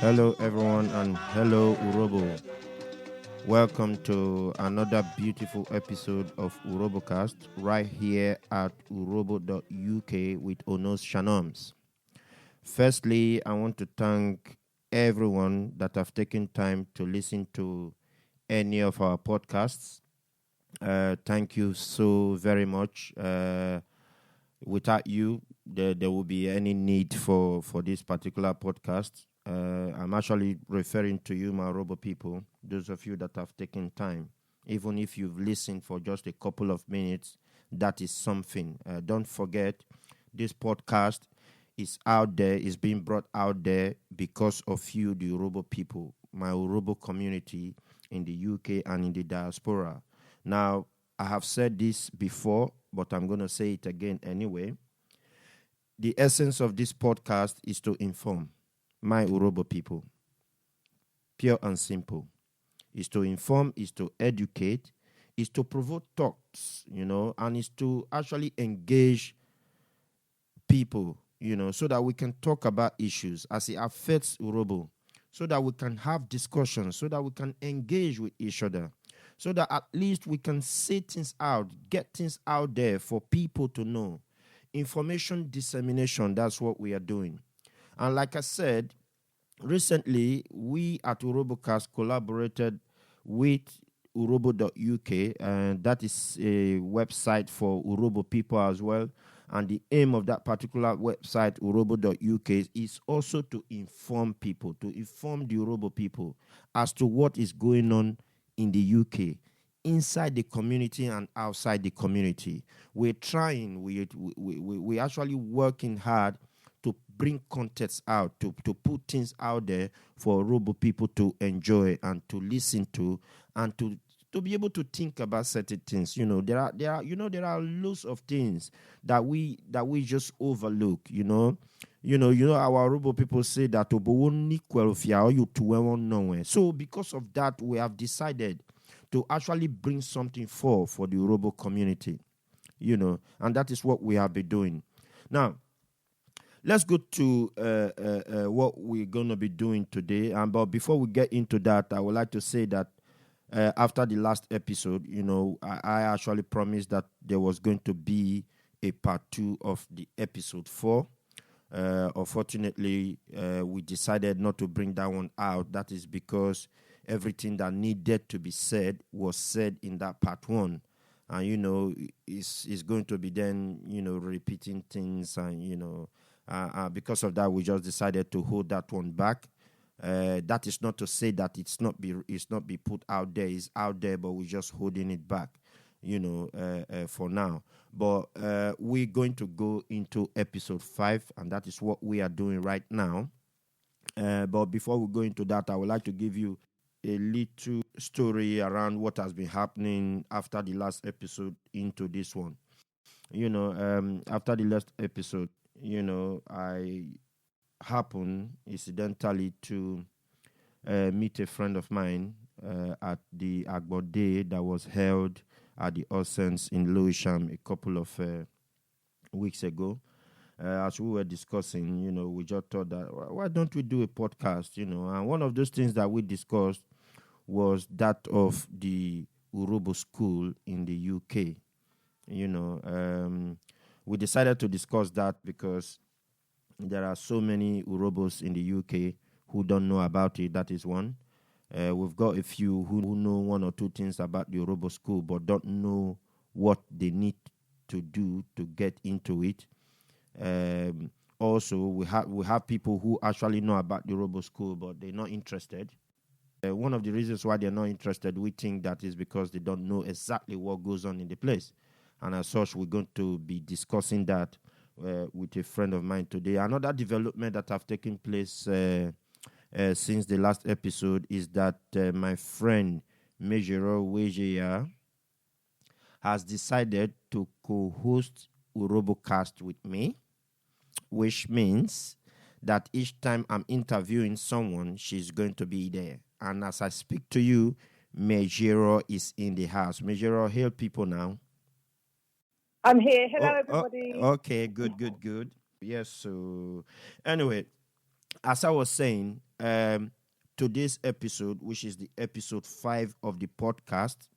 Hello everyone and hello Urhobo. Welcome to another beautiful episode of Urhobocast right here at urhobo.uk with Onos Shanoms. Firstly, I want to thank everyone that have taken time to listen to any of our podcasts. Thank you so very much. Without you, there will be any need for this particular podcast. I'm actually referring to you, my Urhobo people, those of you that have taken time. Even if you've listened for just a couple of minutes, that is something. Don't forget, this podcast is out there, is being brought out there because of you, the Urhobo people, my Urhobo community in the UK and in the diaspora. Now, I have said this before, but I'm going to say it again anyway. The essence of this podcast is to inform my Urhobo people. Pure and simple. Is to inform, is to educate, is to provoke thoughts, and is to actually engage people, so that we can talk about issues as it affects Urhobo, so that we can have discussions, so that we can engage with each other, so that at least we can say things out, get things out there for people to know. Information dissemination, that's what we are doing. And like I said, recently, we at Urhobocast collaborated with Urhobo.uk, and that is a website for Urhobo people as well. And the aim of that particular website, Urhobo.uk, is also to inform people, to inform the Urhobo people as to what is going on in the UK, inside the community and outside the community. We're trying, we're actually working hard to bring contents out, to put things out there for Urhobo people to enjoy and to listen to, and to be able to think about certain things. There are loads of things that we just overlook. Our Urhobo people say that so because of that, we have decided to actually bring something for the Urhobo community. And that is what we have been doing. Now, let's go to what we're going to be doing today. But before we get into that, I would like to say that after the last episode, I actually promised that there was going to be a part 2 of the episode 4. Unfortunately, we decided not to bring that one out. That is because everything that needed to be said was said in that part 1. And, it's going to be then, repeating things and, because of that, we just decided to hold that one back. That is not to say that it's not be put out there. It's out there, but we're just holding it back, for now. But we're going to go into episode 5, and that is what we are doing right now. But before we go into that, I would like to give you a little story around what has been happening after the last episode into this one. After the last episode, I happened incidentally to meet a friend of mine at the Agbo Day that was held at the Ossens in Lewisham a couple of weeks ago. As we were discussing, we just thought that, why don't we do a podcast, And one of those things that we discussed was that of the Urhobo school in the UK. We decided to discuss that because there are so many Urhobos in the UK who don't know about it. That is one. We've got a few who know one or two things about the Urhobo school but don't know what they need to do to get into it. Also, we have people who actually know about the Urhobo school but they're not interested. One of the reasons why they're not interested, we think that is because they don't know exactly what goes on in the place. And as such, we're going to be discussing that with a friend of mine today. Another development that have taken place since the last episode is that my friend Mejero Uwejeyah has decided to co-host Urhobocast with me, which means that each time I'm interviewing someone, she's going to be there. And as I speak to you, Mejero is in the house. Mejero, hail people now. I'm here. Hello, everybody. Okay, good. Yes, so anyway, as I was saying, today's episode, which is the episode 5 of the podcast,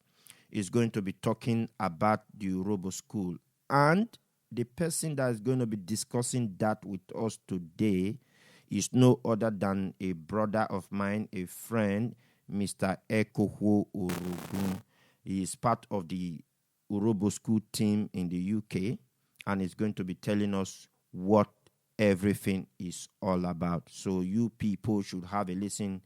is going to be talking about the Urhobo School. And the person that is going to be discussing that with us today is no other than a brother of mine, a friend, Mr. Efole Urhobo. He is part of the Urhobo School team in the UK and is going to be telling us what everything is all about. So you people should have a listen.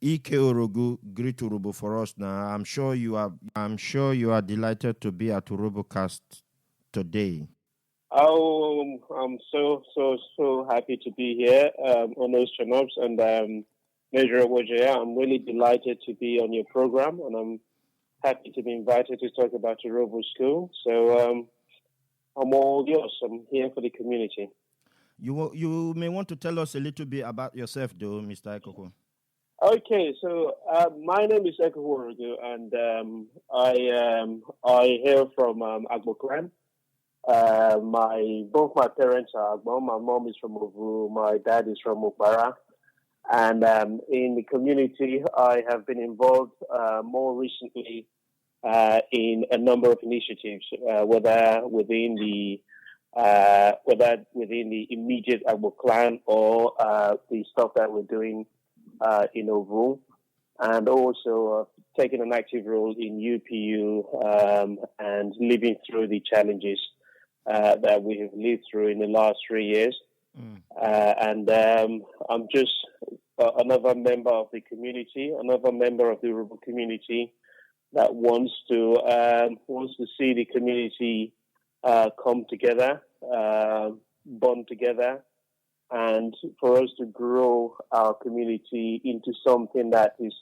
Ike Orogu, greet Urhobo for us now. I'm sure you are delighted to be at Urhobocast today. Oh, I'm so happy to be here on those channels and Mejero Uwejeyah. I'm really delighted to be on your program, and I'm happy to be invited to talk about Urhobo School. So I'm all yours. I'm here for the community. You may want to tell us a little bit about yourself, though, Mr. Efole. Okay, so my name is Efole Urhobo, and I hail from Agbo clan. Both my parents are Agbo. My mom is from Ovu. My dad is from Okpara. And in the community, I have been involved more recently in a number of initiatives, whether within the immediate Agbo clan or the stuff that we're doing in Ovu, and also taking an active role in UPU and living through the challenges that we have lived through in the last 3 years. And I'm just another member of the community, another member of the Urhobo community that wants to see the community come together, bond together, and for us to grow our community into something that is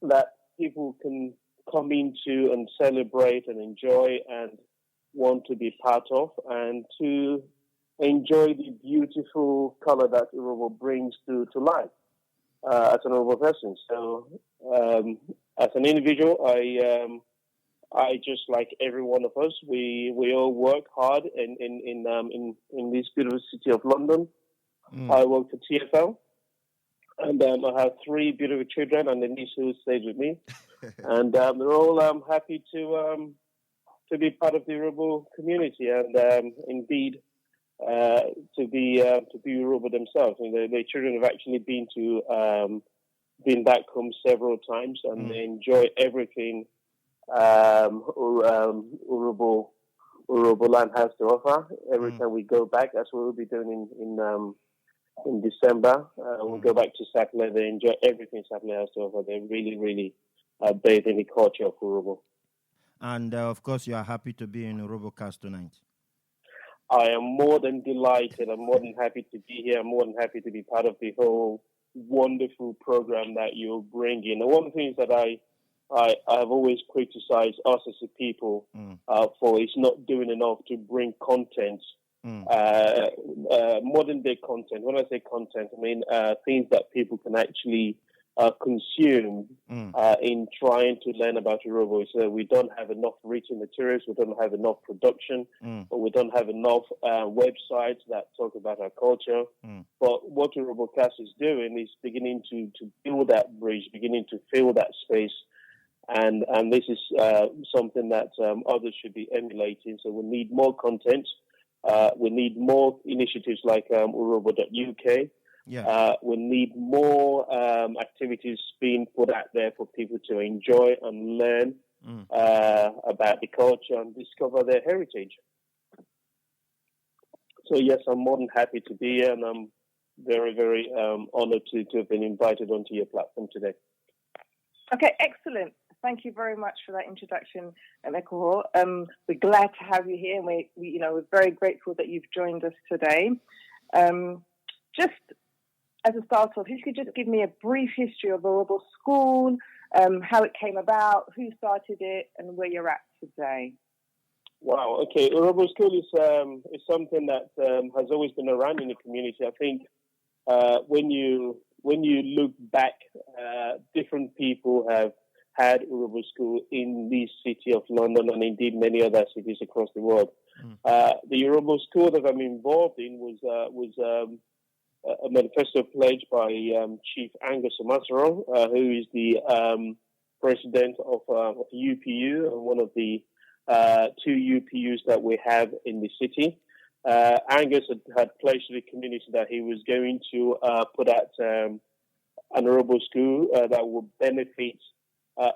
that people can come into and celebrate and enjoy and want to be part of, and to enjoy the beautiful color that Urhobo brings to life as an Urhobo person. So as an individual, I just like every one of us. We all work hard in this beautiful city of London. I work for TFL, and I have 3 beautiful children and a niece who stays with me, and they're all happy to be part of the Urhobo community, and indeed to be Urhobo themselves. And the children have actually been back home several times, and they enjoy everything Urhobo land has to offer. Every time we go back, that's what we'll be doing in December. We'll go back to Sapele. They enjoy everything Sapele has to offer. They really bathe in the culture of Urhobo. And of course, you are happy to be in Urhobocast tonight. I am more than delighted. I'm more than happy to be here. I'm more than happy to be part of the whole wonderful program that you're bringing. And one of the things that I have always criticized us as a people for is not doing enough to bring content, modern day content. When I say content, I mean things that people can actually consume in trying to learn about Urhobo. So we don't have enough written materials, we don't have enough production, but we don't have enough websites that talk about our culture. But what Urhobocast is doing is beginning to build that bridge, beginning to fill that space. And this is something that others should be emulating. So we need more content. We need more initiatives like Urhobo.uk. We need more activities being put out there for people to enjoy and learn about the culture and discover their heritage. So yes, I'm more than happy to be here, and I'm very honored to have been invited onto your platform today. Okay, excellent. Thank you very much for that introduction, Efole. We're glad to have you here, and we're very grateful that you've joined us today. Just as a start off, if you could just give me a brief history of Urhobo School, how it came about, who started it, and where you're at today. Wow. Okay. Urhobo School is something that has always been around in the community. I think when you look back, different people have had Urhobo School in the city of London and indeed many other cities across the world. The Urhobo School that I'm involved in was a manifesto pledged by Chief Angus Mejero, who is the president of UPU and one of the two UPUs that we have in the city. Angus had pledged to the community that he was going to put out an Urhobo School that would benefit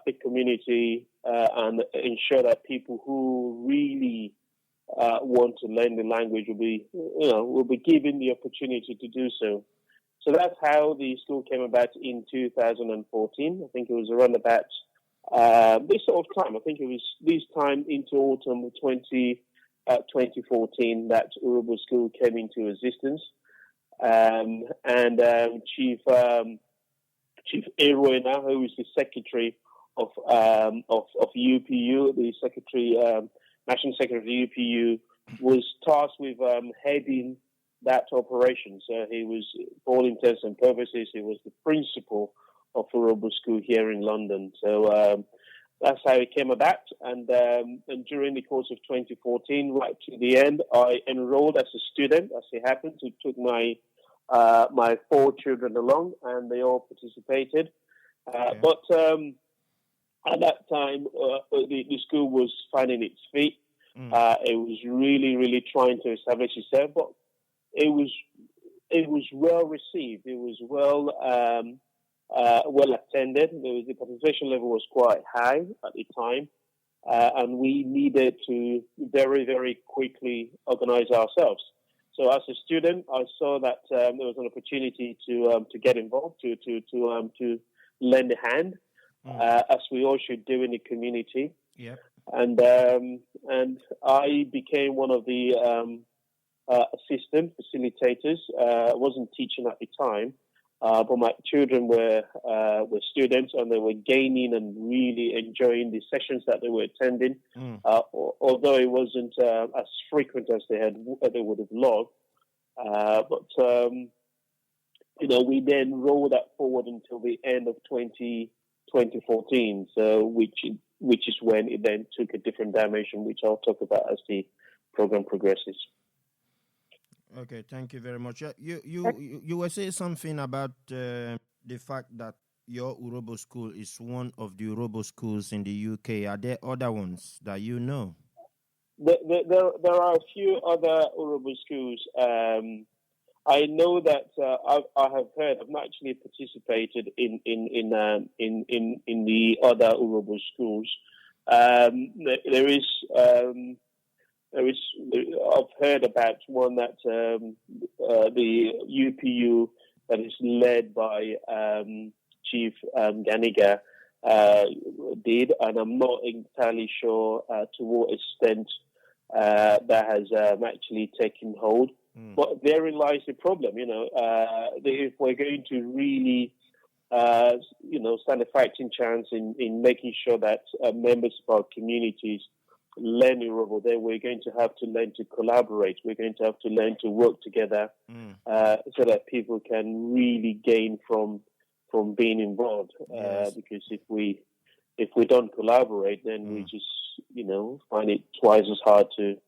the community and ensure that people who really want to learn the language will be given the opportunity to do so. So that's how the school came about in 2014. I think it was around about this sort of time. I think it was this time into autumn of 2014 that Urhobo School came into existence. Chief Uwejeyah, who is the secretary of UPU, the secretary, national secretary of the UPU, was tasked with heading that operation. So he was, for all intents and purposes, he was the principal of Urhobo School here in London. So that's how it came about. And during the course of 2014, right to the end, I enrolled as a student, as it happened. It took my 4 children along, and they all participated. But at that time, the school was finding its feet. It was really, really trying to establish itself, but it was well received. It was well attended. The participation level was quite high at the time, and we needed to very, very quickly organize ourselves. So as a student, I saw that there was an opportunity to get involved, to lend a hand, as we all should do in the community. Yep. And I became one of the assistant facilitators. I wasn't teaching at the time, but my children were students, and they were gaining and really enjoying the sessions that they were attending. Although it wasn't as frequent as they would have loved, but we then rolled that forward until the end of 2014. So which is when it then took a different dimension, which I'll talk about as the program progresses. Okay, thank you very much. You were saying something about the fact that your Urhobo School is one of the Urhobo schools in the UK. Are there other ones that you know? There are a few other Urhobo schools. I know that I have heard. I've not actually participated in the other Urhobo schools. There is. I've heard about one that the UPU that is led by Chief Ganiga did, and I'm not entirely sure to what extent that has actually taken hold. But therein lies the problem. If we're going to really, stand a fighting chance in making sure that members of our communities learn Urhobo, then we're going to have to learn to collaborate. We're going to have to learn to work together so that people can really gain from being involved. Yes. Because if we don't collaborate, then we just find it twice as hard to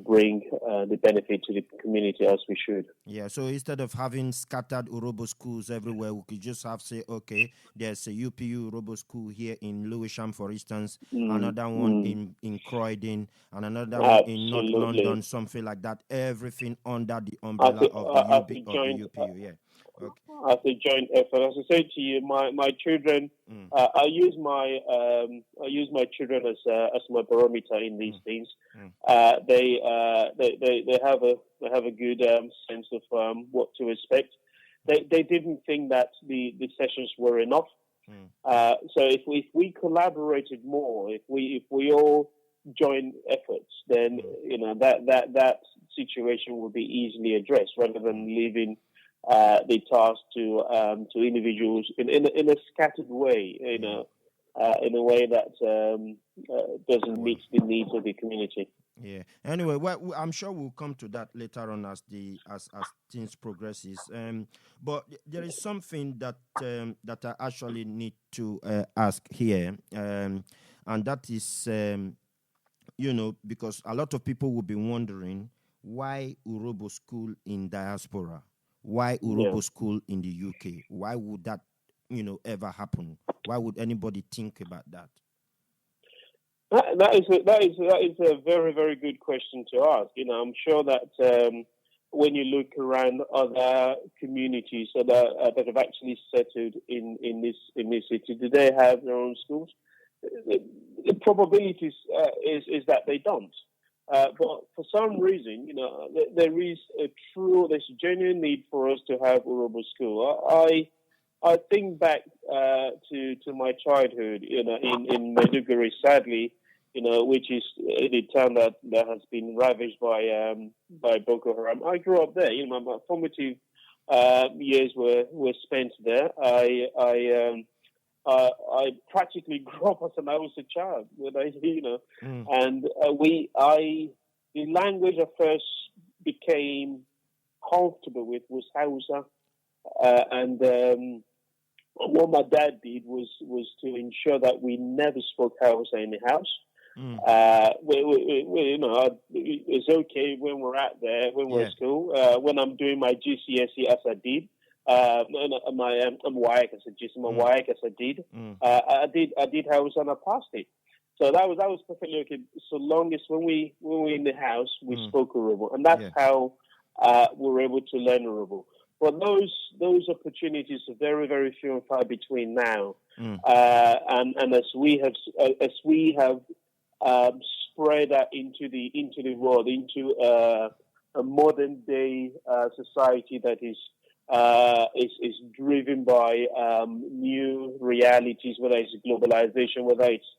bring the benefit to the community as we should. Yeah, so instead of having scattered Urhobo schools everywhere, we could just have say, okay, there's a UPU Urhobo school here in Lewisham, for instance, another one in Croydon, and another one in North London, something like that. Everything under the umbrella of the UPU. Yeah. Okay. As a joint effort, as I say to you, my children, I use my children as my barometer in these things. They have a good sense of what to expect. They didn't think that the sessions were enough. So if we collaborated more, if we all join efforts, then that situation will be easily addressed rather than leaving the task to individuals in a scattered way, in a way that doesn't meet the needs of the community. Yeah. Anyway, well, I'm sure we'll come to that later on as things progresses. But there is something that I actually need to ask here, and that is, because a lot of people will be wondering why Urhobo School in diaspora, why Urhobo School in the UK, why would that ever happen? Why would anybody think about that? That is a very, very good question to ask. I'm sure that when you look around other communities that have actually settled in this city, do they have their own schools? The probability is that they don't. But for some reason, there's a genuine need for us to have Urhobo School. I think back to my childhood, in Maiduguri, sadly, which is the town that has been ravaged by Boko Haram. I grew up there. My formative years were spent there. I practically grew up as I was a child, and the language I first became comfortable with was Hausa, and what my dad did was to ensure that we never spoke Hausa in the house. It's okay when we're out there, when we're at school. When I'm doing my GCSE, as I did, my WAEC as I did, I did Hausa and I passed it. So that was perfectly okay. So long as when we were in the house, we spoke Urhobo, and that's how we were able to learn Urhobo. But those opportunities are very, very few and far between now. And as we have spread out into the world, into a modern day society that is driven by new realities, whether it's globalization, whether it's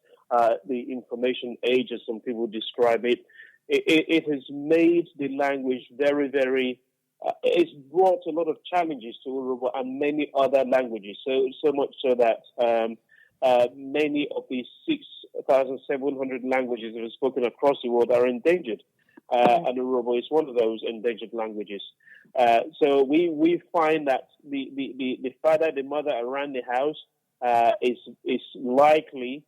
the information age, as some people describe it. It has made the language very, very. It's brought a lot of challenges to Urhobo and many other languages. So much so that many of the 6,700 languages that are spoken across the world are endangered, and Urhobo is one of those endangered languages. So we find that the father, the mother around the house is likely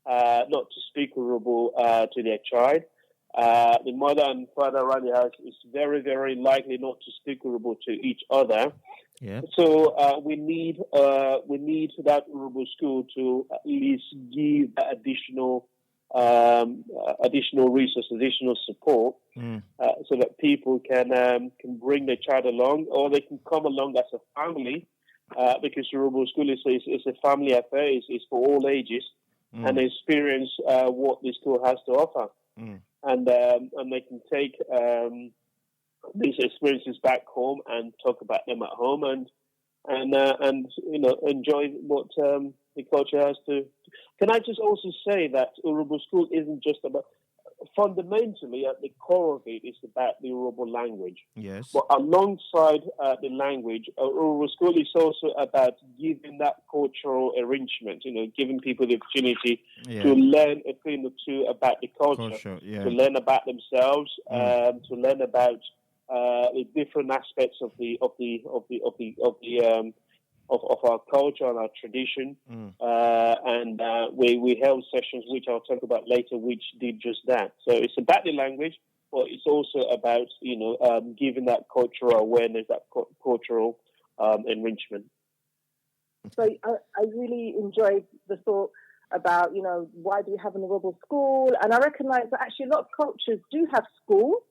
not to speak Urhobo to their child. The mother and father around the house is very, very likely not to speak Urhobo to each other. Yeah. So we need that Urhobo School to at least give additional resources, additional support, so that people can bring their child along, or they can come along as a family, because Urhobo School is a family affair. It's for all ages, and experience what the school has to offer. And they can take these experiences back home and talk about them at home, and enjoy what the culture has to. Can I just also say that Urhobo School isn't just about. Fundamentally, at the core of it is about the Urhobo language. Yes. But alongside the language, Urhobo School is also about giving that cultural enrichment. Giving people the opportunity to learn a thing or two about the culture, to learn about themselves, to learn about the different aspects of our culture and our tradition. And we held sessions, which I'll talk about later, which did just that. So it's about the language, but it's also about, giving that cultural awareness, that cultural enrichment. So I really enjoyed the thought about, why do we have an Urhobo school? And I recognize that actually a lot of cultures do have schools.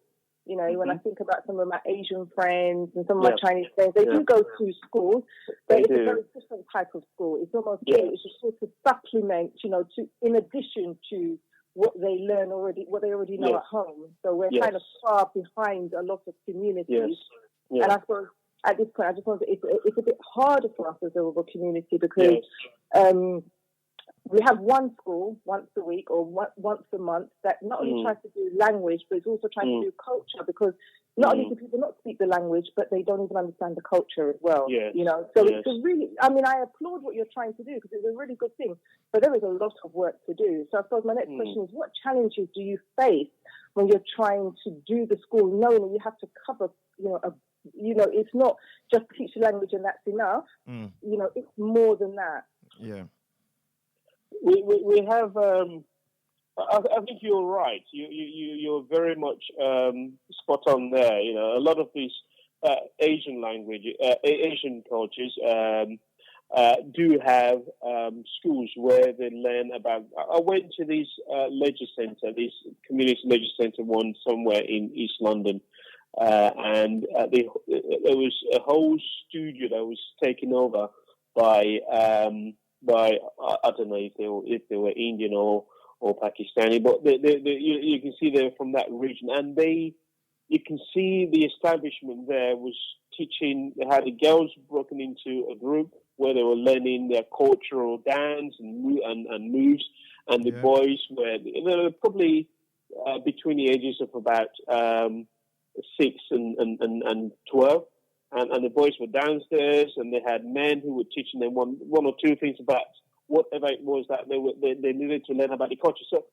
When I think about some of my Asian friends and some of my Chinese friends, they do go to school, but it's a very different type of school. It's almost it's a sort of supplement, in addition to what they learn already, what they already know at home. So we're kind of far behind a lot of communities. And I suppose at this point, I just want to, it's a bit harder for us as a Urhobo community because we have one school once a week or once a month that not only tries to do language, but it's also trying to do culture, because not only do people not speak the language, but they don't even understand the culture as well. Yes. You know, so Yes. it's a really, I mean, I applaud what you're trying to do because it's a really good thing, but there is a lot of work to do. So I suppose my next question is, what challenges do you face when you're trying to do the school, knowing that you have to cover, it's not just teach the language and that's enough. You know, it's more than that. Yeah. We have. I think you're right. You're very much spot on there. You know, a lot of these Asian cultures do have schools where they learn about. I went to this leisure centre, this community leisure centre one somewhere in East London, and there was a whole studio that was taken over by I don't know if they were Indian or Pakistani, but you can see they're from that region, and you can see the establishment there was teaching. They had the girls broken into a group where they were learning their cultural dance and moves, and the boys were probably between the ages of about 6 and 12. And the boys were downstairs, and they had men who were teaching them one or two things about whatever it was that they needed to learn about the culture. So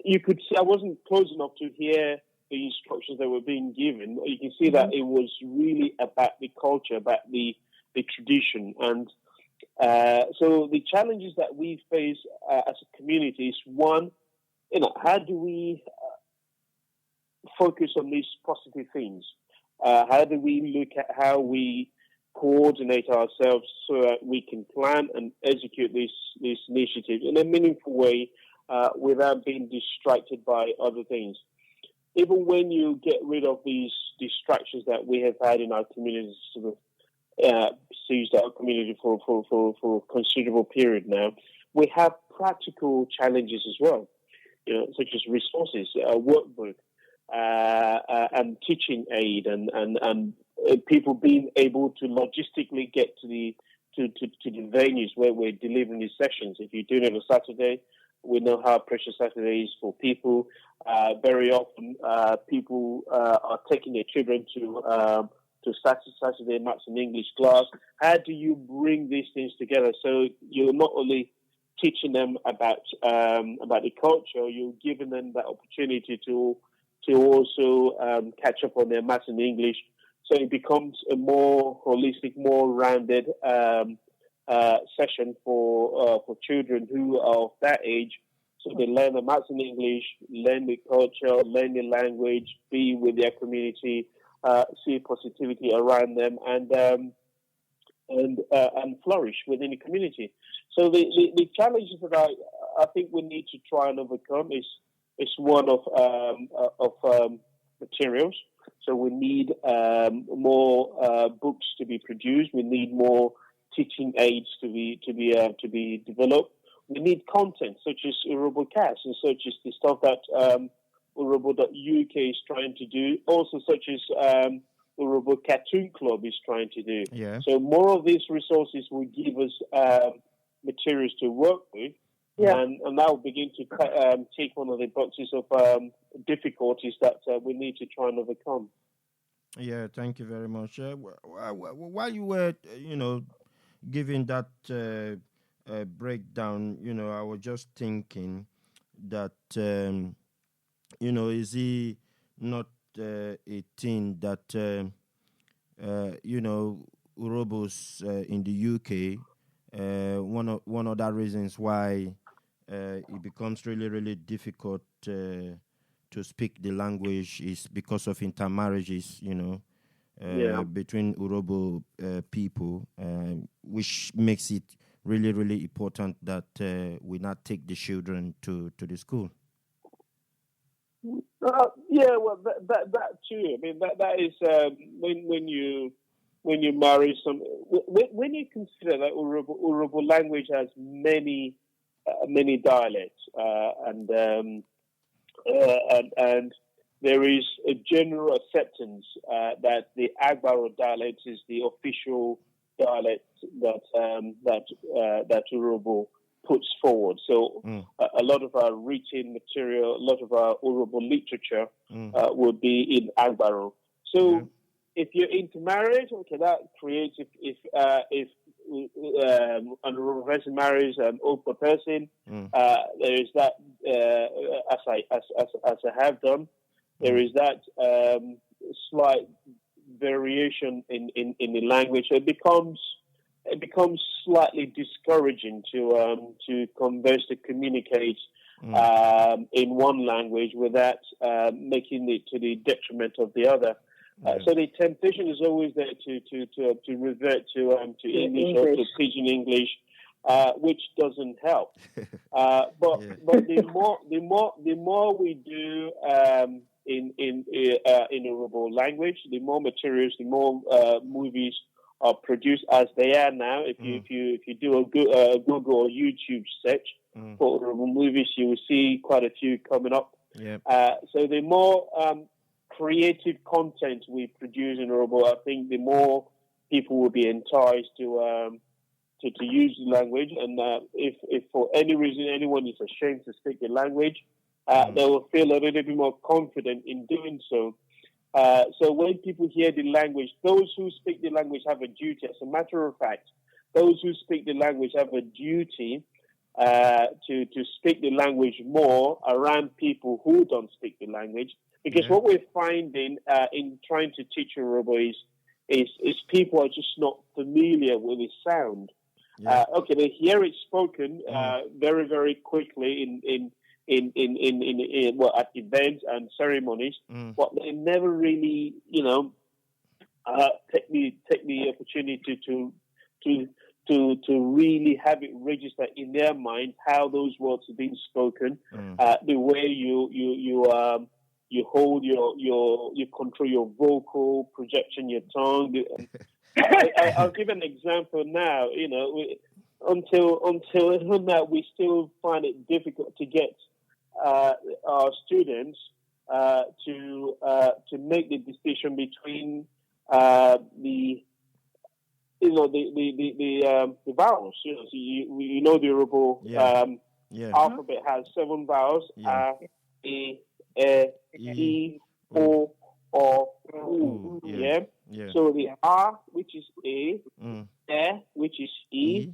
you could see I wasn't close enough to hear the instructions that were being given. You can see that it was really about the culture, about the tradition. And so the challenges that we face as a community is, one, how do we focus on these positive things? How do we look at how we coordinate ourselves so that we can plan and execute these initiatives in a meaningful way without being distracted by other things? Even when you get rid of these distractions that we have had in our community, sort of seized our community for a considerable period now, we have practical challenges as well, such as resources, workbook, and teaching aid, and people being able to logistically get to the venues where we're delivering these sessions. If you're doing it on Saturday, we know how precious Saturday is for people. Very often, people are taking their children to Saturday Maths and English class. How do you bring these things together so you're not only teaching them about the culture, you're giving them that opportunity to also catch up on their Maths and English, so it becomes a more holistic, more rounded session for children who are of that age. So they learn the Maths and English, learn the culture, learn the language, be with their community, see positivity around them, and flourish within the community. So the challenges that I think we need to try and overcome is one of materials. So we need more books to be produced. We need more teaching aids to be developed. We need content such as Urhobocast and such as the stuff that Urhobo.uk is trying to do. Also, such as Urhobo Cartoon Club is trying to do. Yeah. So more of these resources will give us materials to work with. Yeah. And that will begin to take one of the boxes of difficulties that we need to try and overcome. Yeah, thank you very much. While you were, giving that breakdown, I was just thinking that, is he not a thing that, Urhobos in the UK, one of the reasons why it becomes really, really difficult to speak the language is because of intermarriages, between Urhobo people, which makes it really, really important that we not take the children to the school. That too. I mean, that is when you marry when you consider that Urhobo language has many dialects, and there is a general acceptance that the Agbaro dialect is the official dialect that Urhobo puts forward. So a lot of our written material, a lot of our Urhobo literature will be in Agbaro. So if you're into marriage, okay, that creates if an Urhobo person marries an Okpa person, there is that as I have done, there is that slight variation in the language. So it becomes slightly discouraging to converse, to communicate in one language without making it to the detriment of the other. So the temptation is always there to revert to English or to Pidgin English, which doesn't help. But the more we do in Urhobo language, the more materials, the more movies are produced as they are now. If you do a Google or YouTube search for Urhobo movies, you will see quite a few coming up. So the more creative content we produce in Urhobo, I think the more people will be enticed to use the language. And if for any reason anyone is ashamed to speak the language, they will feel a little bit more confident in doing so. So when people hear the language, those who speak the language have a duty. As a matter of fact, those who speak the language have a duty to speak the language more around people who don't speak the language. Because what we're finding in trying to teach Urhobo is people are just not familiar with the sound. Okay, they hear it spoken very, very quickly in at events and ceremonies, but they never really, take the opportunity to really have it register in their mind how those words are being spoken, the way you hold you control your vocal projection, your tongue. I'll give an example now. Until now, we still find it difficult to get our students to make the distinction between the vowels. So the Urhobo alphabet has 7 vowels: A, E, E, O, U. So the R, which is A, E, which is E,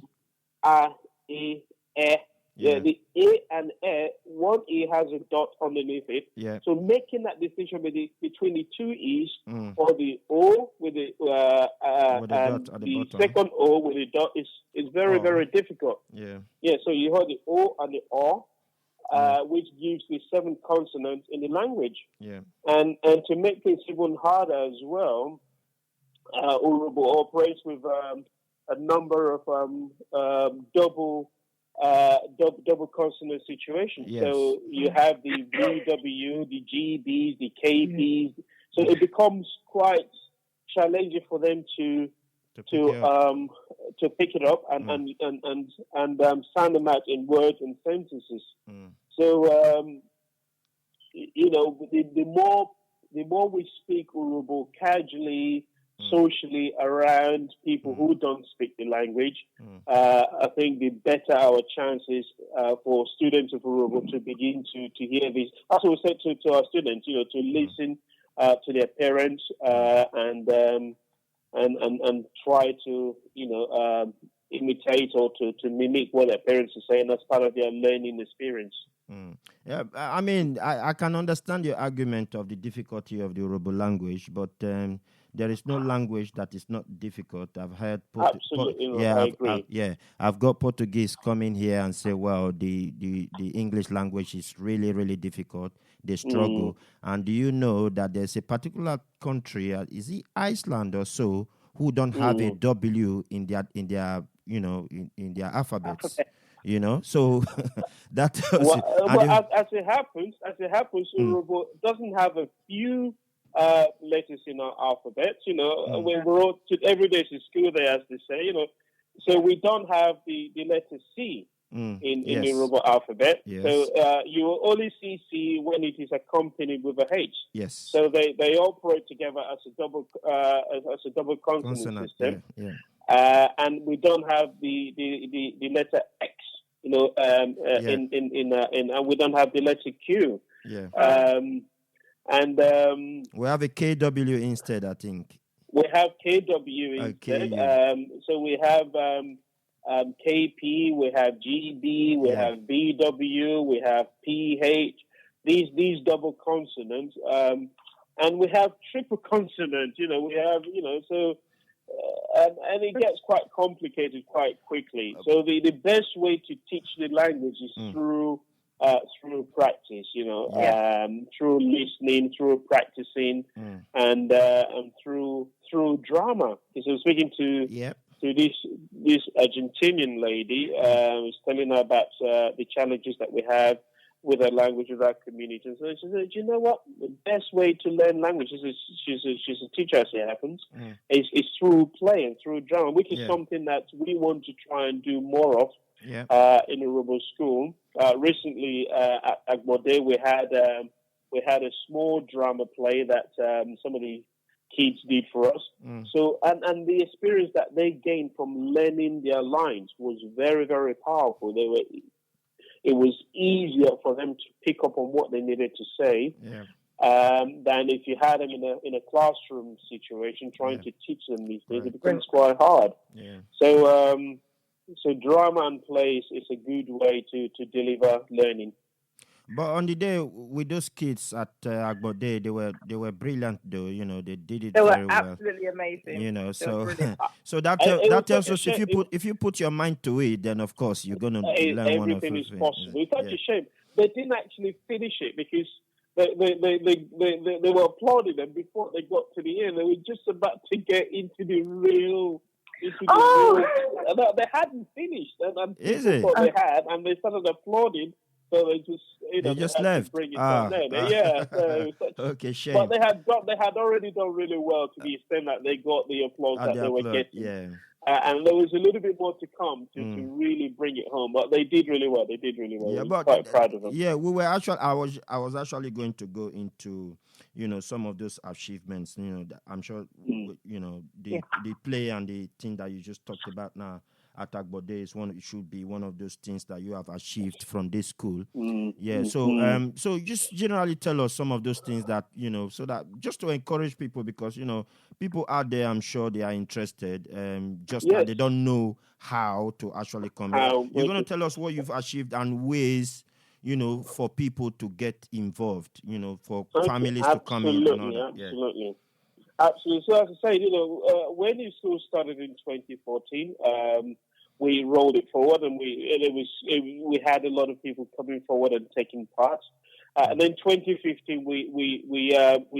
A, E, E. The A and E, one E has a dot underneath it. So making that distinction between the 2 E's or the O with the second O with the dot is very, very difficult. So you have the O and the O, which gives the 7 consonants in the language. And to make things even harder as well, Urhobo operates with a number of double consonant situations. So you have the VW, the GBs, the KPs. So it becomes quite challenging for them to pick it up and sound them out in words and sentences. So the more we speak Urhobo casually, socially around people who don't speak the language, I think the better our chances for students of Urhobo to begin to hear this. As we said to our students, to listen to their parents and try to imitate or to mimic what their parents are saying as part of their learning experience. Yeah, I mean, I can understand your argument of the difficulty of the Urhobo language, but there is no language that is not difficult. I've heard absolutely, I agree. I've got Portuguese coming here and say, well, the English language is really, really difficult. They struggle. And do you know that there's a particular country, is it Iceland or so, who don't have a W in their alphabets? So that tells you. As it happens, Urhobo doesn't have a few letters in our alphabet. When we're all every day to school, there, as they say. So we don't have the letter C in the Urhobo alphabet. So you will only see C when it is accompanied with a H. So they operate together as a double consonant system. And we don't have the letter X and we don't have the letter Q. Yeah. We have a KW instead, I think. We have KW instead. So we have KP, we have GB, we have BW, we have PH. These double consonants, and we have triple consonants. We have so. And it gets quite complicated quite quickly. So the best way to teach the language is through practice, through listening, through practicing, and through drama. Because I was speaking to this Argentinian lady, was telling her about the challenges that we have with our language, with our community. And so she said, you know what? The best way to learn language, she's a teacher as it happens, is through play and through drama, which is something that we want to try and do more of in Urhobo school. Recently at Agbode, we had a small drama play that some of the kids did for us. So and the experience that they gained from learning their lines was very, very powerful. It was easier for them to pick up on what they needed to say than if you had them in a classroom situation trying to teach them these things. It becomes quite hard. So drama and play is a good way to deliver learning. But on the day with those kids at Agbode, they were brilliant though. They did it. They were very absolutely amazing. So so that tells us if you put your mind to it, then of course you're gonna learn one of everything is possible. It's such a shame they didn't actually finish it because they were applauding them before they got to the end. They were just about to get into the real. They hadn't finished, and people thought they had, and they started applauding. So they just left. Bring it down there. So okay, shame. But they had already done really well to the extent that they got the applause that they were getting. And there was a little bit more to come to really bring it home. But they did really well. Yeah, but quite proud of them. Yeah, we were actually. I was actually going to go into some of those achievements. I'm sure the play and the thing that you just talked about now. At Agbode it should be one of those things that you have achieved from this school. So just generally tell us some of those things that so that just to encourage people, because people out there, I'm sure they are interested, that they don't know how to actually come in. You're going to tell us what you've achieved and ways for people to get involved, for families to come in and all that. Absolutely. So as I say, when the school started in 2014, we rolled it forward, and we had a lot of people coming forward and taking part. And then 2015, we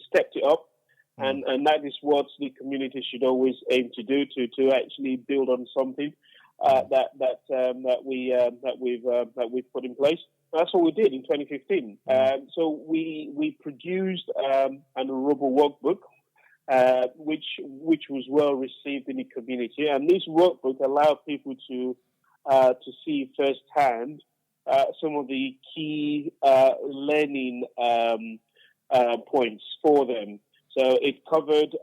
stepped it up, and that is what the community should always aim to do, to actually build on something that we've put in place. That's what we did in 2015. So we produced an Urhobo workbook, which was well received in the community, and this workbook allowed people to see firsthand some of the key learning points for them. So it covered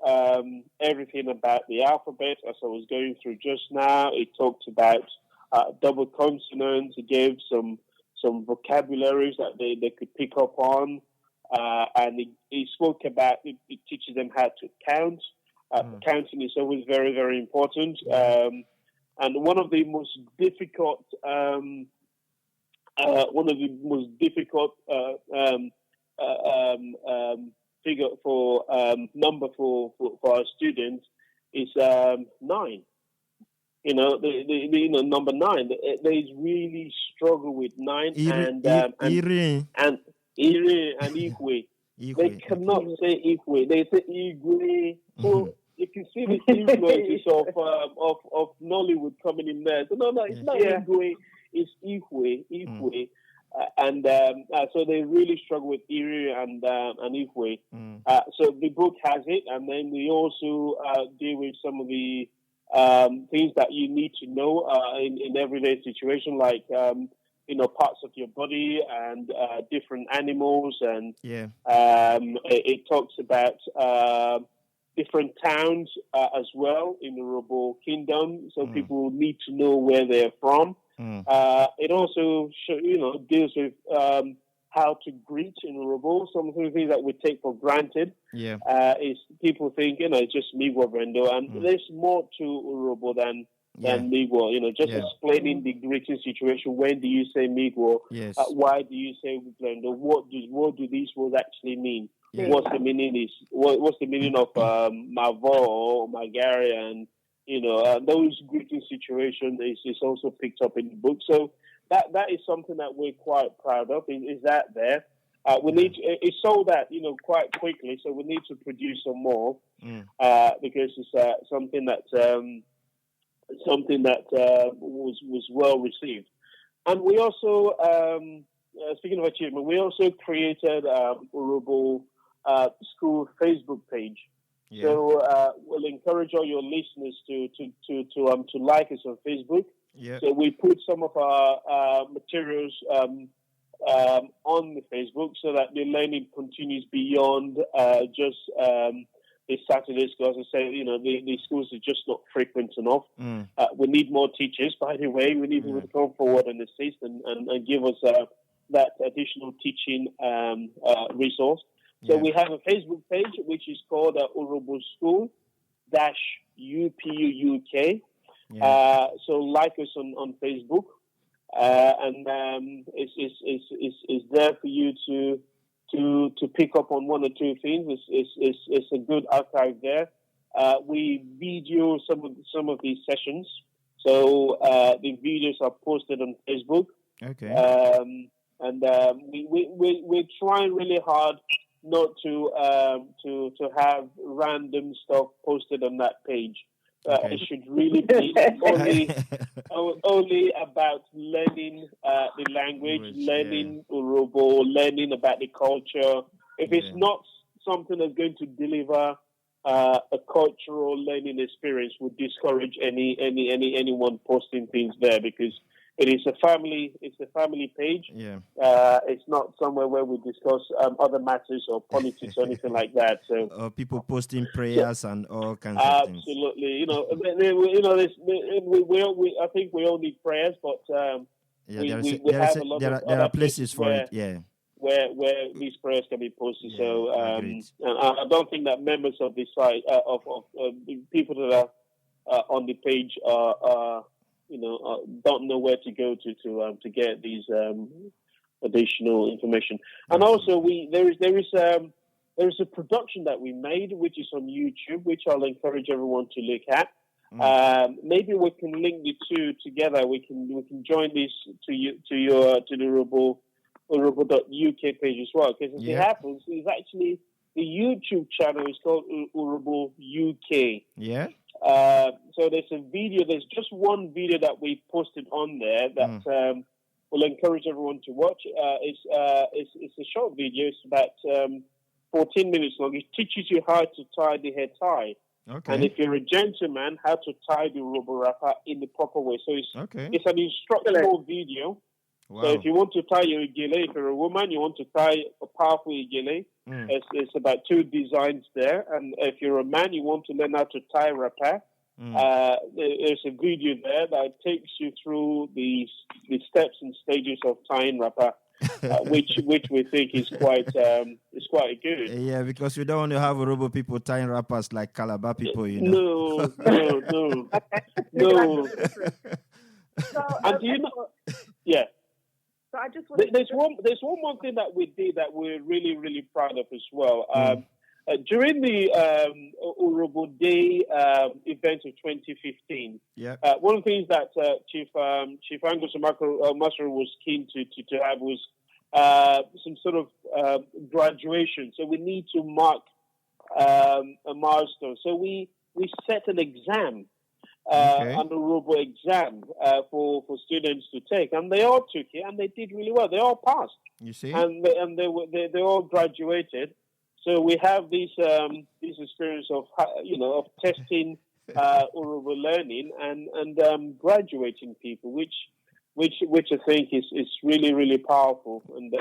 everything about the alphabet, as I was going through just now. It talked about double consonants. It gave some vocabularies that they could pick up on. And it spoke about, it teaches them how to count. Counting is always very, very important. And one of the most difficult figure for number for our students is 9. Number 9. They really struggle with 9 and Ire and Ikwe. They cannot say Ikwe. They say Igwe. So you can see the influences of Nollywood coming in there. So no, it's not Igwe. It's Ikwe. So they really struggle with Ire and Ikwe. So the book has it, and then we also deal with some of the things that you need to know in everyday situation, like parts of your body and different animals, and it talks about different towns as well in the Urhobo Kingdom, so people need to know where they're from. It also deals with how to greet in Urhobo. Some of the things that we take for granted is people think, it's just Migwa Brendo, and there's more to Urhobo than Migwa. Just explaining the greeting situation. When do you say Migwa? Yes. Why do you say Brendo? What do these words actually mean? Yeah. What's the meaning? What's the meaning of Mavo or Magari? And those greeting situations is also picked up in the book. So that is something that we're quite proud of. Is that there? We need it's sold that quite quickly, so we need to produce some more because it's something that was well received. And we also speaking of achievement, we also created Urhobo school Facebook page. Yeah. So we'll encourage all your listeners to like us on Facebook. Yeah. So we put some of our materials on the Facebook so that the learning continues beyond just the Saturday schools. I say, the schools are just not frequent enough. We need more teachers, by the way. We need people to come forward and assist and give us that additional teaching resource. So we have a Facebook page which is called Urhobo School UPU UK. Yeah. So like us on Facebook, and it's there for you to pick up on one or two things. It's a good archive there. We video some of these sessions, so the videos are posted on Facebook. Okay. And we're trying really hard not to have random stuff posted on that page. It should really be only about learning the language, learning Urhobo, learning about the culture. If it's not something that's going to deliver a cultural learning experience, would discourage anyone posting things there, because it is a family page. Yeah. It's not somewhere where we discuss other matters or politics or anything like that. So people posting prayers and all kinds of things. Absolutely. I think we all need prayers, but there are places for it. Yeah. Where these prayers can be posted. Yeah, so I don't think that members of the site of the people that are on the page are don't know where to go to get these additional information. And also, there is a production that we made, which is on YouTube, which I'll encourage everyone to look at. Maybe we can link the two together. We can join this to the Urhobo.uk page as well, because it happens, it's actually the YouTube channel is called Urhobo UK. Yeah. So there's just one video that we posted on there that will encourage everyone to watch. It's a short video. It's about 14 minutes long. It teaches you how to tie the hair tie. Okay. And if you're a gentleman, how to tie the Urhobo wrapper in the proper way. So it's an instructional video. Wow. So if you want to tie your igele, if you're a woman, you want to tie a powerful igele, it's about 2 designs there. And if you're a man, you want to learn how to tie wrapper, there's a video there that takes you through the steps and stages of tying wrapper, which we think is quite good. Yeah, because we don't want to have Urhobo people tying wrappers like Calabar people, No. So, and do you know? Yeah. So I just there's one more thing that we did that we're really, really proud of as well. During the Urhobo Day event of 2015, one of the things that Chief Angus Masro was keen to have was some sort of graduation. So we need to mark a milestone. So we set an exam. An Urhobo exam for students to take, and they all took it, and they did really well. They all passed. You see, and they all graduated. So we have this experience of testing Urhobo learning and graduating people, which I think is really, really powerful. And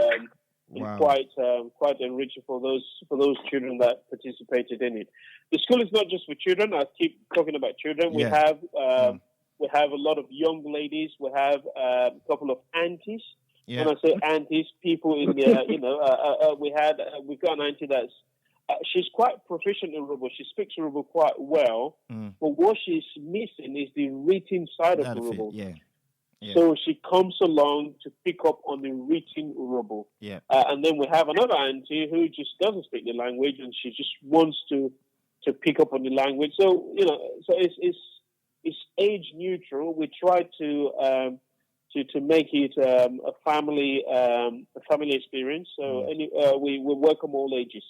Wow. quite enriching for those children that participated in it. The school is not just for children. I keep talking about children. Yeah. We have a lot of young ladies. We have a couple of aunties. Yeah. When I say aunties, people in the we've got an auntie that's she's quite proficient in Urhobo. She speaks Urhobo quite well. But what she's missing is the written side of Urhobo. Yeah. So she comes along to pick up on the written Urhobo. Yeah. And then we have another auntie who just doesn't speak the language and she just wants to pick up on the language. So, so it's age neutral. We try to make it a family experience. So we welcome all ages.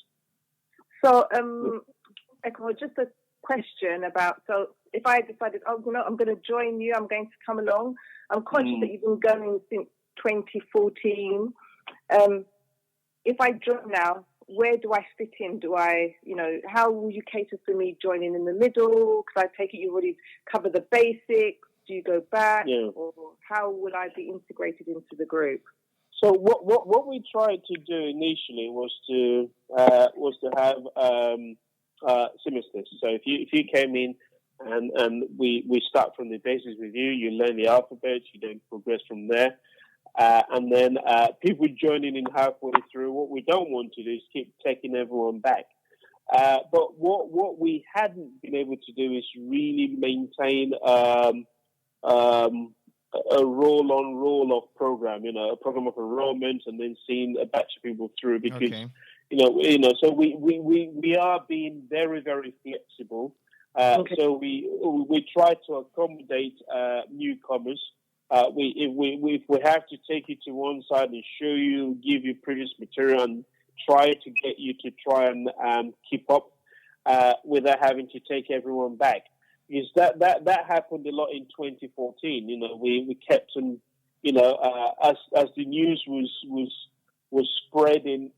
So, Efole, just a question about, so if I decided, I'm going to join you, I'm going to come along, I'm conscious that you've been going since 2014. If I join now, where do I fit in? How will you cater for me joining in the middle? Because I take it you already cover the basics. Do you go back? Yeah. Or how will I be integrated into the group? So what we tried to do initially was to have semesters. So if you came in and we start from the basics with you, you learn the alphabet, you then progress from there, and then people joining in halfway through. What we don't want to do is keep taking everyone back. But what we hadn't been able to do is really maintain a roll-on-roll-off program, a program of enrollment, and then seeing a batch of people through. Because, so we are being very, very flexible. So we try to accommodate newcomers. If we have to take you to one side and show you, give you previous material, and try to get you to try and keep up without having to take everyone back. Because that happened a lot in 2014. We kept on, as the news was spreading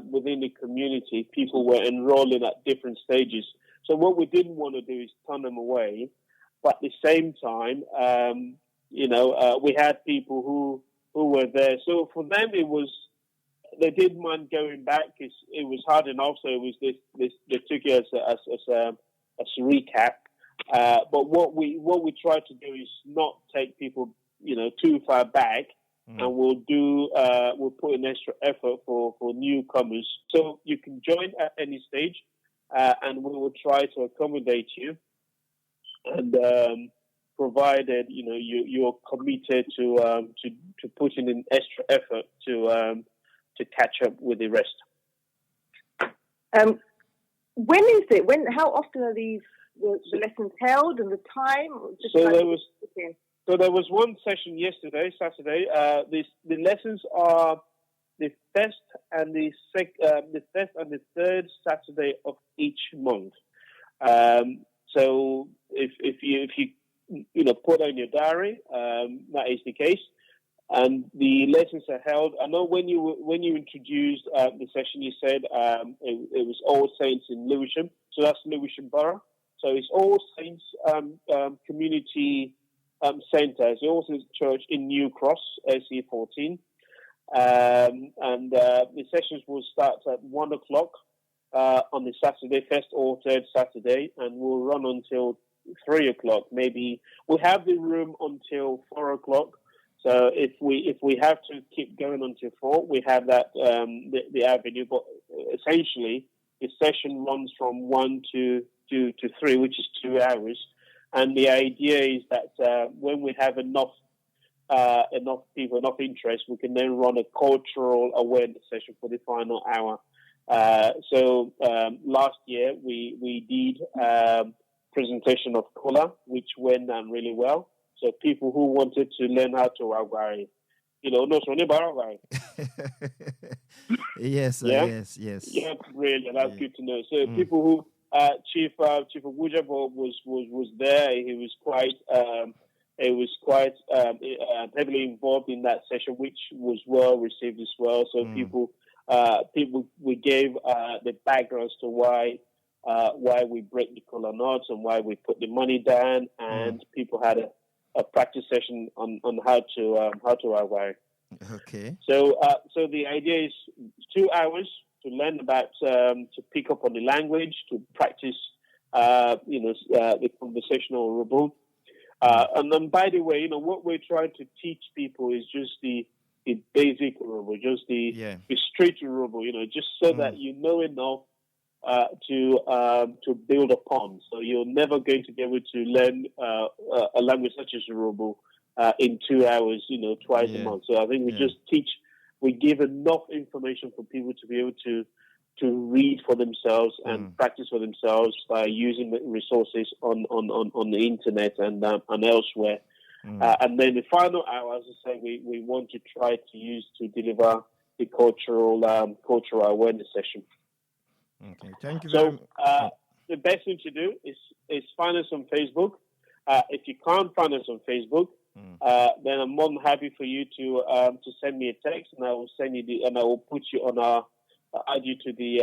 within the community, people were enrolling at different stages. So what we didn't want to do is turn them away, but at the same time, we had people who were there. So for them, they didn't mind going back because it was hard enough. So it was they took it as a recap. But what we try to do is not take people, too far back, and we'll put an extra effort for newcomers. So you can join at any stage, and we will try to accommodate you, and provided you're committed to putting in extra effort to catch up with the rest. When is it? How often are these? The lessons held and the time? So there was one session yesterday, Saturday. The lessons are the first and the third Saturday of each month. So if you put on your diary, that is the case. And the lessons are held. I know when you introduced the session, you said it was All Saints in Lewisham. So that's Lewisham Borough. So it's All Saints Community Centre. It's All Saints Church in New Cross, SE14. And the sessions will start at 1 o'clock on the Saturday, first or third Saturday, and will run until 3 o'clock. Maybe we'll have the room until 4 o'clock. So if we have to keep going until 4, we have that the avenue. But essentially, the session runs from 1 to 3, which is 2 hours. And the idea is that when we have enough people, enough interest, we can then run a cultural awareness session for the final hour. So last year we did presentation of Kola, which went down really well. So people who wanted to learn how to Wagwari, Yes, yes. Yeah, brilliant. That's good to know. So people who Chief Uwejeyah was there. He was quite heavily involved in that session, which was well received as well. So people we gave the background as to why we break the kola nuts and why we put the money down, and people had a practice session on how to wire. Okay. So the idea is 2 hours to learn about, to pick up on the language, to practice, the conversational Urhobo. And then, by the way, what we're trying to teach people is just the basic Urhobo, just the street Urhobo, just so that you know enough to build upon. So you're never going to be able to learn a language such as Urhobo in 2 hours, twice a month. So I think we give enough information for people to be able to read for themselves and practice for themselves by using resources on the internet and elsewhere. And then the final hour, as I say, we want to try to use to deliver the cultural awareness session. Okay, thank you very much. The best thing to do is find us on Facebook. If you can't find us on Facebook, then I'm more than happy for you to send me a text, and I will send you and I will put you on add you to the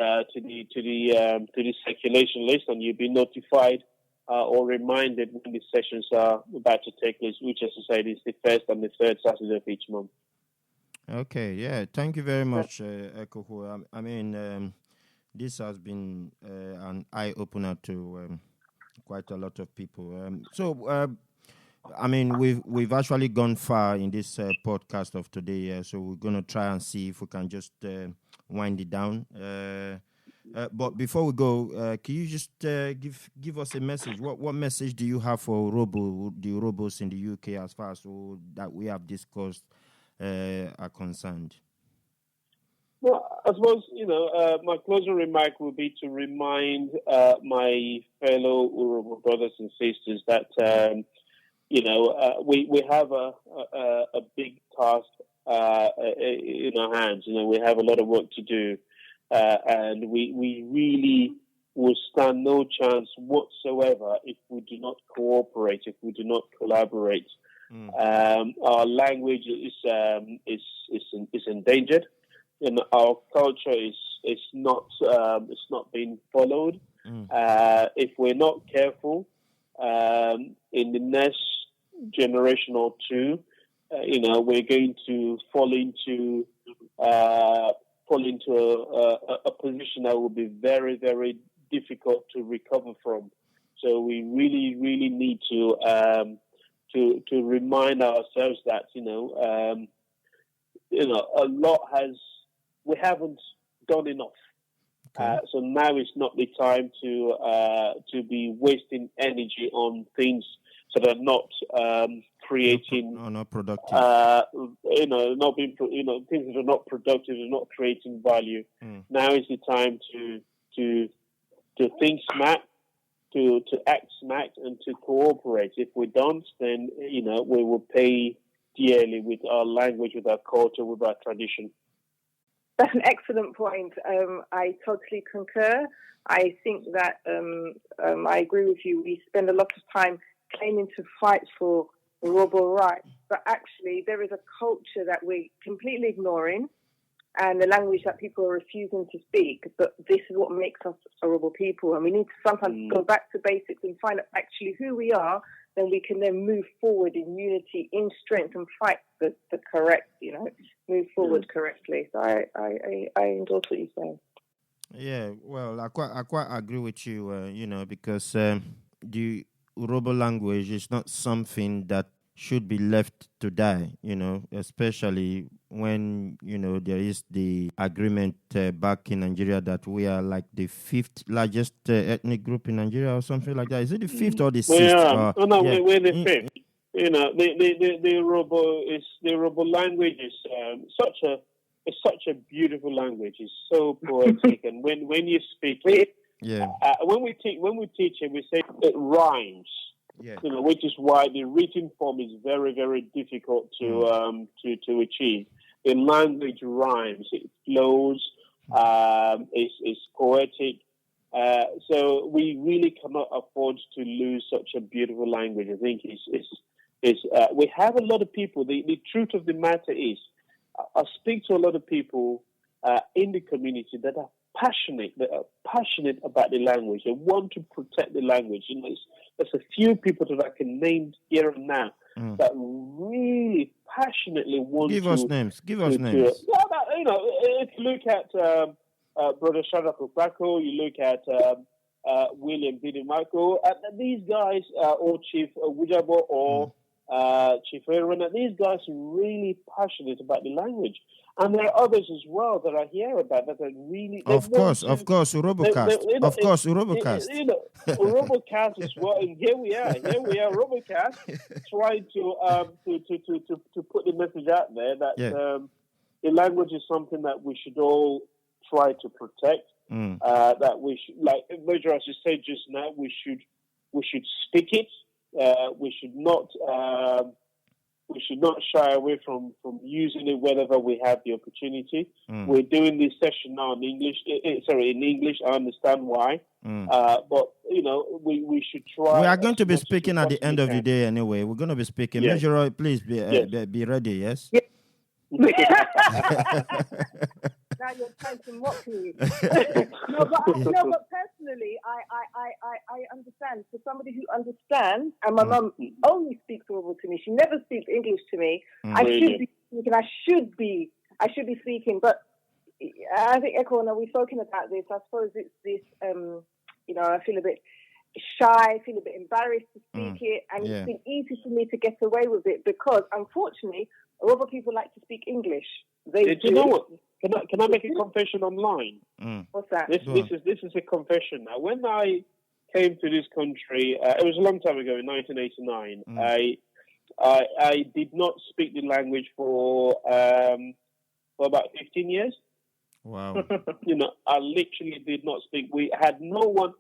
circulation list, and you'll be notified or reminded when the sessions are about to take place, which, as I said, is the first and the third Saturday of each month. Okay, yeah, thank you very much, Ekoho. I mean, this has been an eye opener to quite a lot of people. I mean, we've actually gone far in this podcast of today, so we're going to try and see if we can just wind it down. But before we go, can you just give us a message? What message do you have for the Urhobos in the UK as far as that we have discussed are concerned? Well, I suppose, my closing remark would be to remind my fellow Urhobo brothers and sisters that, we have a big task in our hands. We have a lot of work to do, and we really will stand no chance whatsoever if we do not cooperate, if we do not collaborate. Our language is endangered. Our culture is not being followed. If we're not careful, in the next generation or two, we're going to fall into a position that will be very, very difficult to recover from. So we really, really need to remind ourselves that we haven't done enough. Okay. So now is not the time to be wasting energy on things that are not creating, not productive. Not being, things that are not productive and not creating value. Now is the time to think smart, to act smart, and to cooperate. If we don't, then we will pay dearly with our language, with our culture, with our tradition. That's an excellent point. I totally concur. I think that I agree with you. We spend a lot of time claiming to fight for Urhobo rights, but actually there is a culture that we're completely ignoring and the language that people are refusing to speak. But this is what makes us Urhobo people, and we need to sometimes go back to basics and find out actually who we are. Then we can then move forward in unity, in strength, and fight the correct, move forward correctly. So I endorse what you're saying. Yeah, well, I quite agree with you, because the Urhobo language is not something that should be left to die, especially when, there is the agreement back in Nigeria that we are like the 5th largest ethnic group in Nigeria or something like that. Is it the 5th or the 6th? We're the 5th. The Urhobo language is such a beautiful language. It's so poetic, and when you speak it, when we teach it, we say it rhymes. Yeah. Which is why the written form is very, very difficult to achieve. The language rhymes, it flows, it's poetic. So we really cannot afford to lose such a beautiful language. I think we have a lot of people. The truth of the matter is, I speak to a lot of people in the community that are passionate about the language. They want to protect the language. There's a few people that I can name here and now that really passionately want Give to... us names. Give us names. Yeah, if you look at Brother Shadrach Okpako, you look at William Didi Michael, these guys, or Chief Uwejeyah or Chief Aaron, these guys are really passionate about the language. And there are others as well that I hear about that are really... Of course, Urhobocast. Urhobocast. Urhobocast as well. And here we are, Urhobocast, trying to put the message out there that the language is something that we should all try to protect. That we should, like Mejero, as you said just now, we should speak it. We should not shy away from using it whenever we have the opportunity. We're doing this session now in English. In English. I understand why. But we should try. We are going to be speaking at the end of the day anyway. We're going to be speaking. Yes. Mejero, please be ready. Yes. Now you're trying to mock me. No, but personally, I understand. For somebody who understands, and my mum only speaks Urhobo to me. She never speaks English to me. I should be speaking. But I think, Efole, we've spoken about this. I suppose it's this. I feel a bit shy. I feel a bit embarrassed to speak it, and it's been easy for me to get away with it because, unfortunately, Urhobo people like to speak English. Do you know what? Can I make a confession online? What's that? This is a confession. Now, when I came to this country, it was a long time ago in 1989. I did not speak the language for about 15 years. Wow. I literally did not speak. I had no one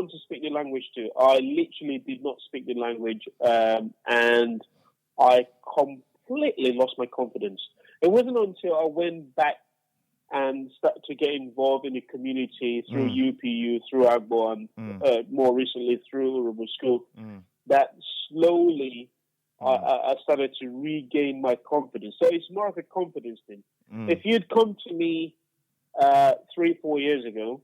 to speak the language to. I literally did not speak the language, and I completely lost my confidence. It wasn't until I went back and started to get involved in the community through UPU, through Agbo, and more recently through Urhobo School, that slowly I started to regain my confidence. So it's more of a confidence thing. If you'd come to me 3-4 years ago,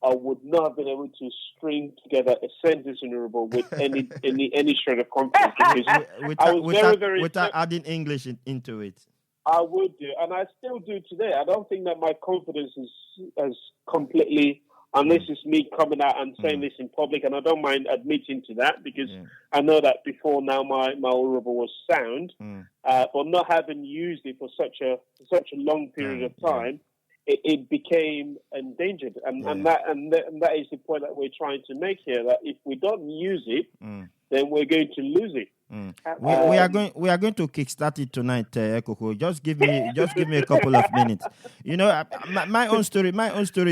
I would not have been able to string together a sentence in Urhobo with any shred of confidence. Without adding English into it. I would do, and I still do today. I don't think that my confidence is completely, unless it's me coming out and saying this in public, and I don't mind admitting to that because I know that before now my Urhobo was sound, but not having used it for such a long period of time, it became endangered, and that is the point that we're trying to make here. That if we don't use it, then we're going to lose it. We are going to kickstart it tonight, Ekoko. Just give me a couple of minutes. My own story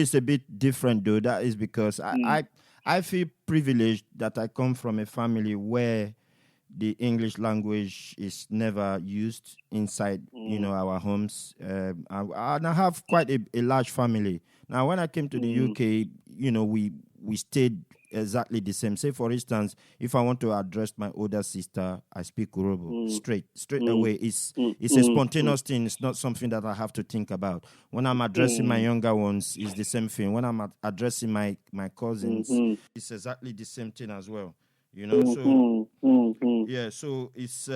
is a bit different, though. That is because I feel privileged that I come from a family where the English language is never used inside, our homes. And I have quite a large family. Now, when I came to the UK, we stayed exactly the same. Say, for instance, if I want to address my older sister, I speak Urhobo straight away. It's a spontaneous thing. It's not something that I have to think about. When I'm addressing my younger ones, it's the same thing. When I'm addressing my cousins, it's exactly the same thing as well. So it's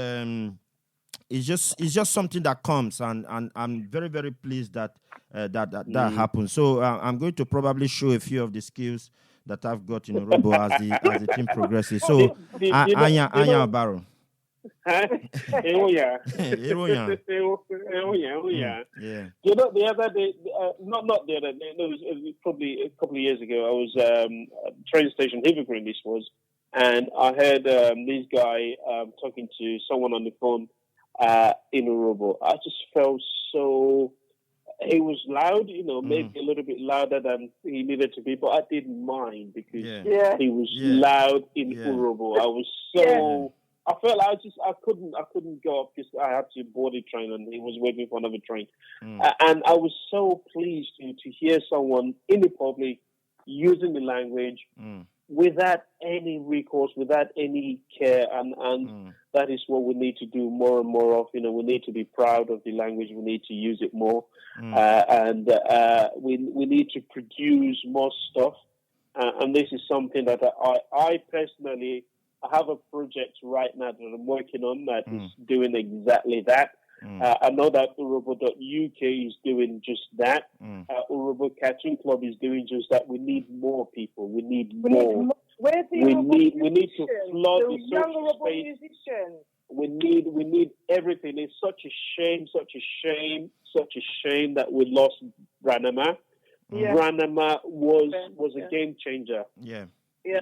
just something that comes, and I'm very, very pleased that that happened. So I'm going to probably show a few of the skills that I've got in Urhobo as the team progresses. So Anya Barrow. Yeah. The other day, not the other day, it was probably a couple of years ago, I was train station Hivergreen, this was, and I heard this guy talking to someone on the phone in Urhobo. I just felt so... He was loud, maybe a little bit louder than he needed to be, but I didn't mind because he was loud in Urhobo. I was so... I felt I couldn't go up because I had to board a train and he was waiting for another train. And I was so pleased to hear someone in the public using the language without any recourse, without any care, and that is what we need to do more and more of. We need to be proud of the language. We need to use it more, and we need to produce more stuff. And this is something that I personally have a project right now that I'm working on that is doing exactly that. I know that Urhobo.uk is doing just that. Urhobo Catching Club is doing just that. We need more people. We need more. Where's the we need to flood the young social Urhobo space. musicians? We need everything. It's such a shame that we lost Branama. Yeah. Branama was a game changer. Yeah.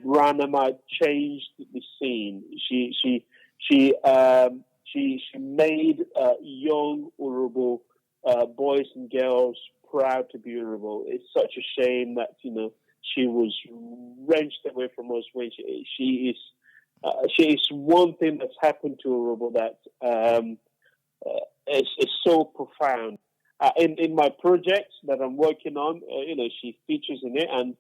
Branama changed the scene. She made young Urhobo boys and girls proud to be Urhobo. It's such a shame that she was wrenched away from us when she is one thing that's happened to Urhobo that is so profound. In my project that I'm working on, she features in it, and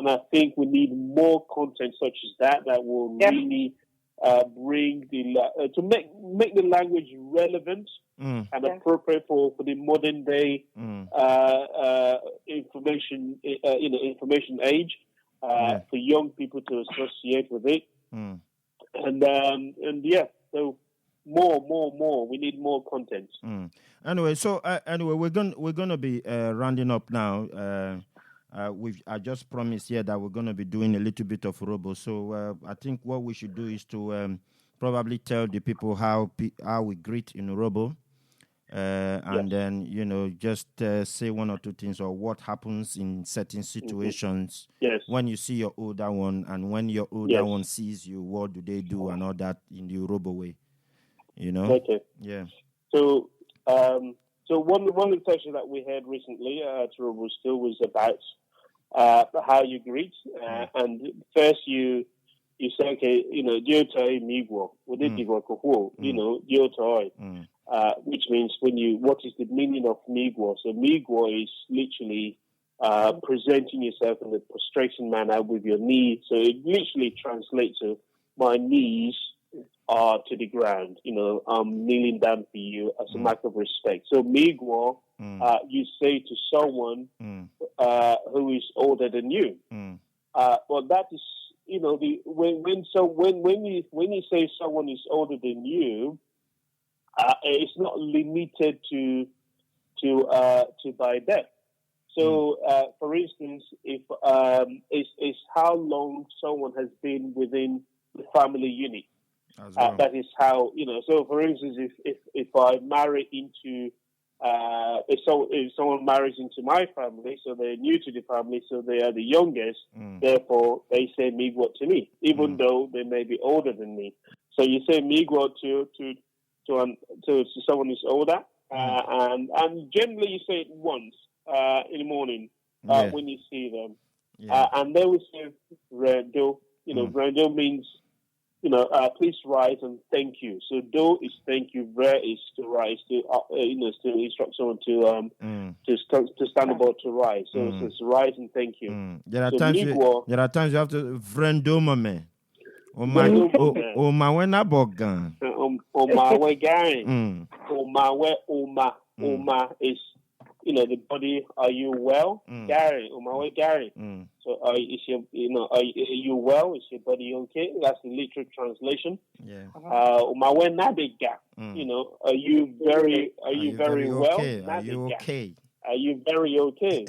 I think we need more content such as that will really bring to make the language relevant and appropriate for the modern day information age for young people to associate with it. So more. We need more content. Anyway, we're gonna be rounding up now. I just promised here that we're gonna be doing a little bit of Urhobo. So I think what we should do is to probably tell the people how we greet in Urhobo, and then just say one or two things or what happens in certain situations. When you see your older one, and when your older one sees you, what do they do, and all that in the Urhobo way. Okay. Yeah. So one of the sessions that we had recently at Urhobo still was about how you greet, and first you say, okay, Diotoi Migwo, Diotoi, which means what is the meaning of Migwo? So Migwo is literally presenting yourself in a prostration manner with your knees. So it literally translates to my knees are to the ground. I'm kneeling down for you as a mark of respect. So Migwo, you say to someone who is older than you. Well, that is, when you say someone is older than you, it's not limited to by death. So, for instance, if it's how long someone has been within the family unit. That is how, so for instance, if I marry into, if someone marries into my family, so they're new to the family, so they are the youngest, therefore they say Migwo to me, even though they may be older than me. So you say Migwo to someone who's older, and generally you say it once in the morning when you see them. And they will say Rendo. Rendo means, please rise and thank you. So do is thank you, re is to rise, to instruct someone to stand about to rise. So it says rise and thank you. There are times you have to Vrendo mame. Oma wena bogan. Oma we garing. Oma is the body. Are you well? Gary, Oma we Gary. So are you well? Is your body okay? That's the literal translation. Oma we nabega. Are you very well? Okay? Are you okay? Are you very okay?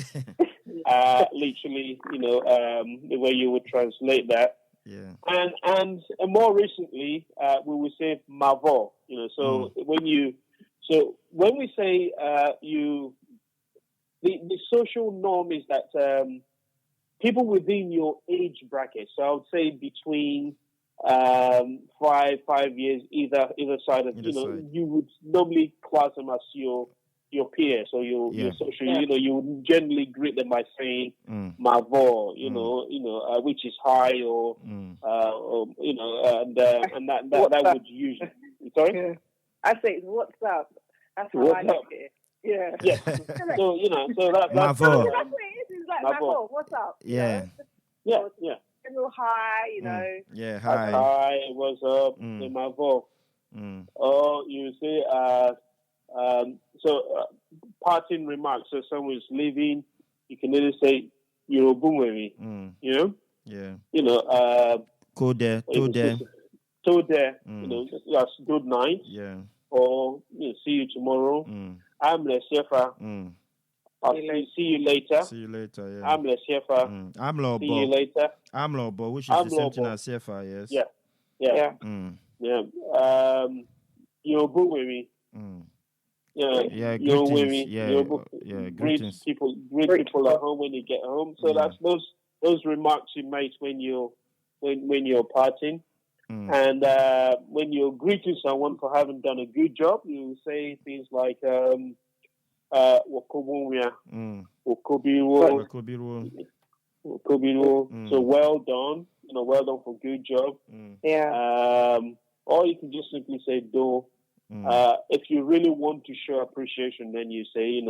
Literally, the way you would translate that. And more recently, we would say mavo. So when we say the social norm is that people within your age bracket. So I would say between 5 years either side of you would normally class them as your peers or your social. You would generally greet them by saying "mavo," which is hi, or and that would usually. Sorry, I say what's up. That's how I like it. Yeah. Yes. So that's Mavo. That's what it is. It's like Mavo. What's up? Yeah. General hi. Yeah. Hi. Hi. What's up? Mavo. Or you say parting remarks. So someone is leaving, you can either say Urhobumeri. Yeah. Go there. told her, just good night. Yeah. Or see you tomorrow. I'm the Shefa. I'll see you later. See you later, yeah. I'm the Shefa. I'm Lobo. See you later. I'm Lobo, which is the same thing as Shefa, yes. Yeah. You're good with me. Yeah, greetings. Yeah, greetings. Greet people at home when you get home. So that's those remarks you make when you're partying. And when you're greeting someone for having done a good job, you say things like Wakobunwia, Wakobiru. So well done, well done for good job. Or you can just simply say do. If you really want to show appreciation, then you say,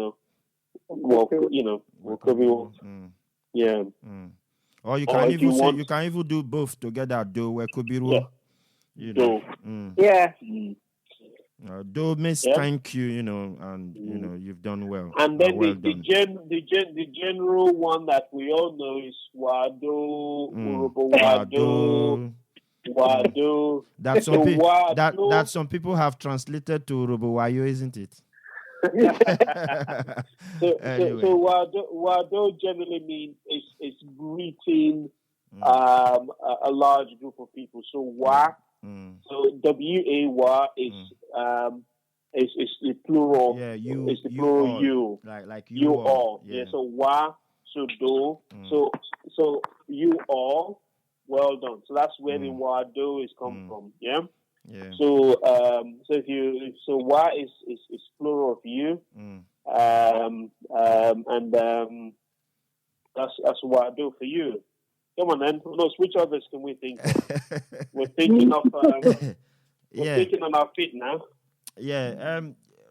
Wakobiru. Yeah. Or you can even say, you can even do both together. Do Wakobiru. Do. Do means thank you, and you've done well. And then the general one that we all know is Wado, Urhobo, Wado. That some people have translated to Uwejeyah, isn't it? So Wado generally means it's greeting a large group of people. So Wa. So WA is the plural. Yeah, you. It's the plural all. you. Like you all. Yeah. So wa. So do. So you all. Well done. So that's where the wa do is come from. Yeah. Yeah. So wa is plural of you. And that's wa do for you. Come on, then. Which others can we think of? We're thinking of. Thinking on our feet now. Yeah.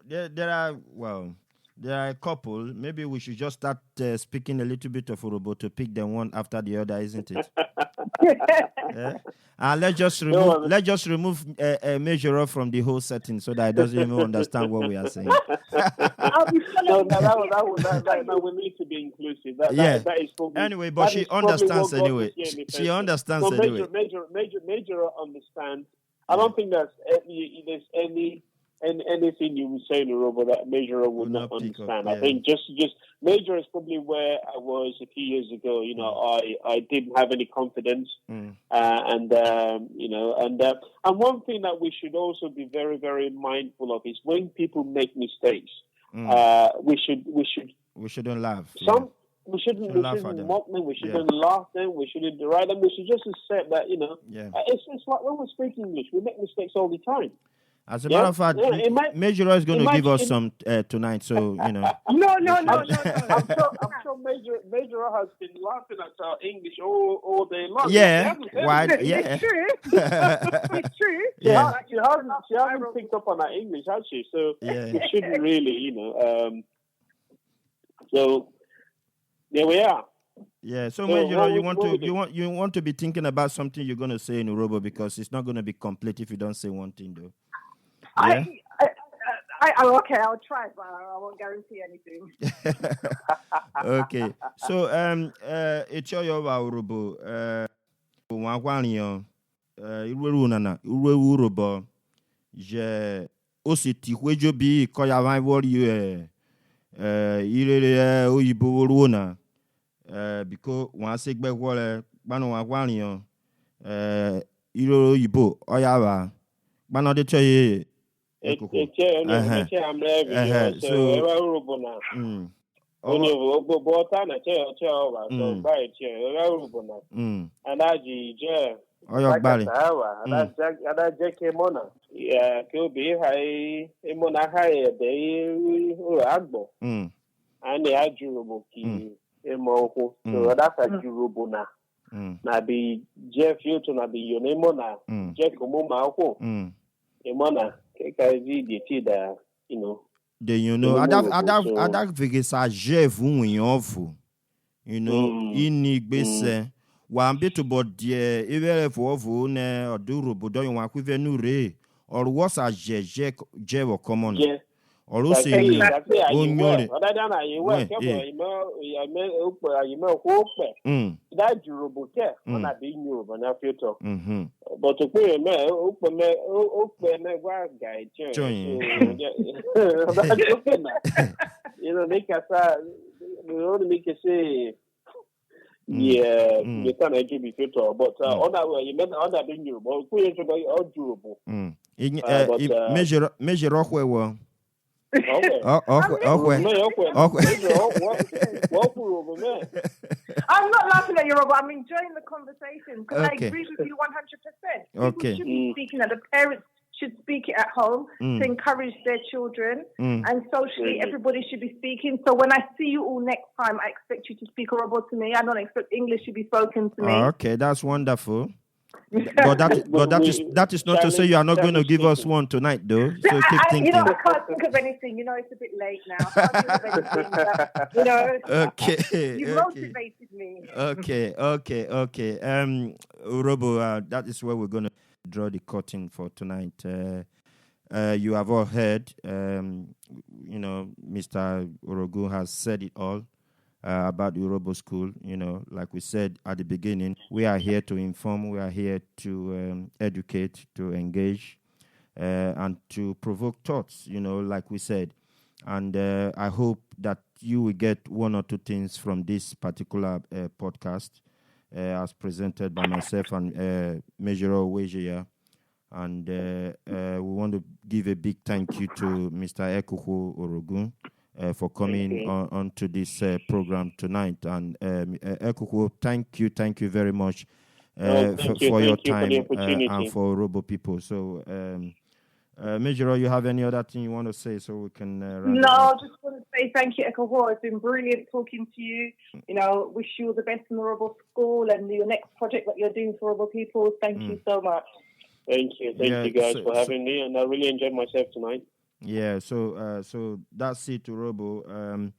There are a couple. Maybe we should just start speaking a little bit of Urhobo to pick them one after the other, isn't it? And let's just remove Mejero from the whole setting so that he doesn't even understand what we are saying. No, we need to be inclusive. That is probably, anyway, but she understands anyway. She understands anyway. Mejero understands. I don't think there's anything you would say in Urhobo that Mejero would not understand. I think just Mejero is probably where I was a few years ago. I didn't have any confidence, and one thing that we should also be very, very mindful of is when people make mistakes. We shouldn't laugh. We shouldn't mock them. We shouldn't laugh them. We shouldn't deride them. We should just accept that. It's like when we speak English, we make mistakes all the time. As a matter of fact, Mejero is going to give us some tonight, so No. I'm sure Mejero has been laughing at our English all day long. Yeah, why? Yeah, it's true. It's true. Yeah, she hasn't picked up on our English, has she? So we shouldn't really, So there we are. Yeah, so Mejero, you want to be thinking about something you're going to say in Urhobo because it's not going to be complete if you don't say one thing, though. Yeah? Okay, I'll try, but I won't guarantee anything. Okay, so Echoyo wa Urhobo, Wangwaniyo, Urhobo, je ositi wejo bi koya wan wori irere oyibo woruna, because wan segbe wole banu Wangwaniyo, irere oyibo oyawa, banu de choye. So Urhobo now. And adak vegesa jevu nyovu, ini gbese wa mbeto bodie ewere vovu ne odurhobo do yon akwive nure or was a je wo common Olo se ni. Onyore. That Urobo care on a being you on a future. But to pay a man, open a guy, you know, make us, we only make us say, yeah, you can't give me future, but on that way, you meant on that being you, but we are durable. Mejero where I'm not laughing at you, Robert. I'm enjoying the conversation because I agree with you 100%. People should be speaking, and the parents should speak it at home to encourage their children. And socially, everybody should be speaking. So when I see you all next time, I expect you to speak Urhobo to me. I don't expect English to be spoken to me. Okay, that's wonderful. But that is not to say you are not going to give us one tonight, though. So keep thinking. You know, I can't think of anything. You know, it's a bit late now. I can't think of anything. But, you know, okay. You motivated me. Okay. Urhobo, that is where we're going to draw the curtain for tonight. You have all heard. You know, Mr. Urogu has said it all. About the Urhobo School, you know, like we said at the beginning, we are here to inform, we are here to educate, to engage, and to provoke thoughts, you know, like we said. And I hope that you will get one or two things from this particular podcast as presented by myself and Mejero Uwejeyah. And we want to give a big thank you to Mr. Ekuhu Orogun. For coming on to this program tonight. And Ekuhu, thank you very much for your time and for Urhobo people. So, Mejero, you have any other thing you want to say so we can No, I just want to say thank you, Ekuhu. It's been brilliant talking to you. You know, wish you all the best in the Urhobo School and your next project that you're doing for Urhobo people. Thank you so much. Thank you guys for having me, and I really enjoyed myself tonight. Yeah, so that's it, Urhobo.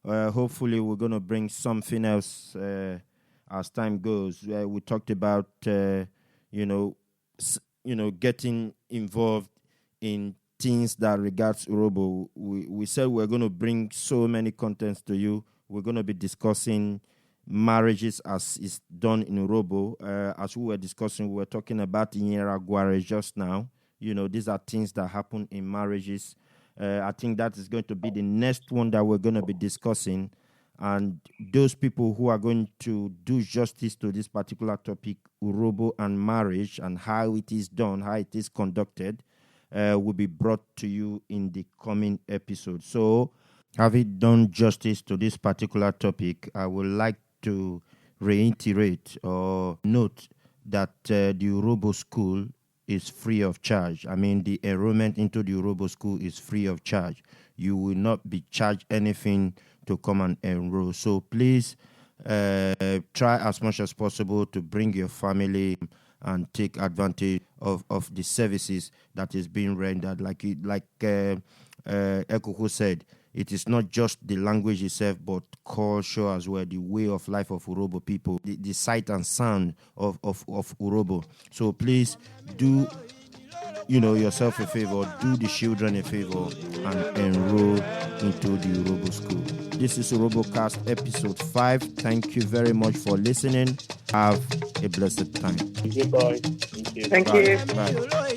Hopefully, we're gonna bring something else as time goes. We talked about getting involved in things that regards Urhobo. We said we're gonna bring so many contents to you. We're gonna be discussing marriages as is done in Urhobo. As we were discussing, we were talking about Inyera Gware just now. You know, these are things that happen in marriages. I think that is going to be the next one that we're going to be discussing. And those people who are going to do justice to this particular topic, Urhobo and marriage, and how it is done, how it is conducted, will be brought to you in the coming episode. So, having done justice to this particular topic, I would like to reiterate or note that the Urhobo School is free of charge. I mean, the enrollment into the Urhobo School is free of charge. You will not be charged anything to come and enroll. So please try as much as possible to bring your family and take advantage of the services that is being rendered. Like Ekuhu said, it is not just the language itself, but culture as well, the way of life of Urhobo people, the sight and sound of Urhobo. So please do, yourself a favor, do the children a favor, and enroll into the Urhobo School. This is Urhobocast episode 5. Thank you very much for listening. Have a blessed time. Goodbye. Thank you. Bye.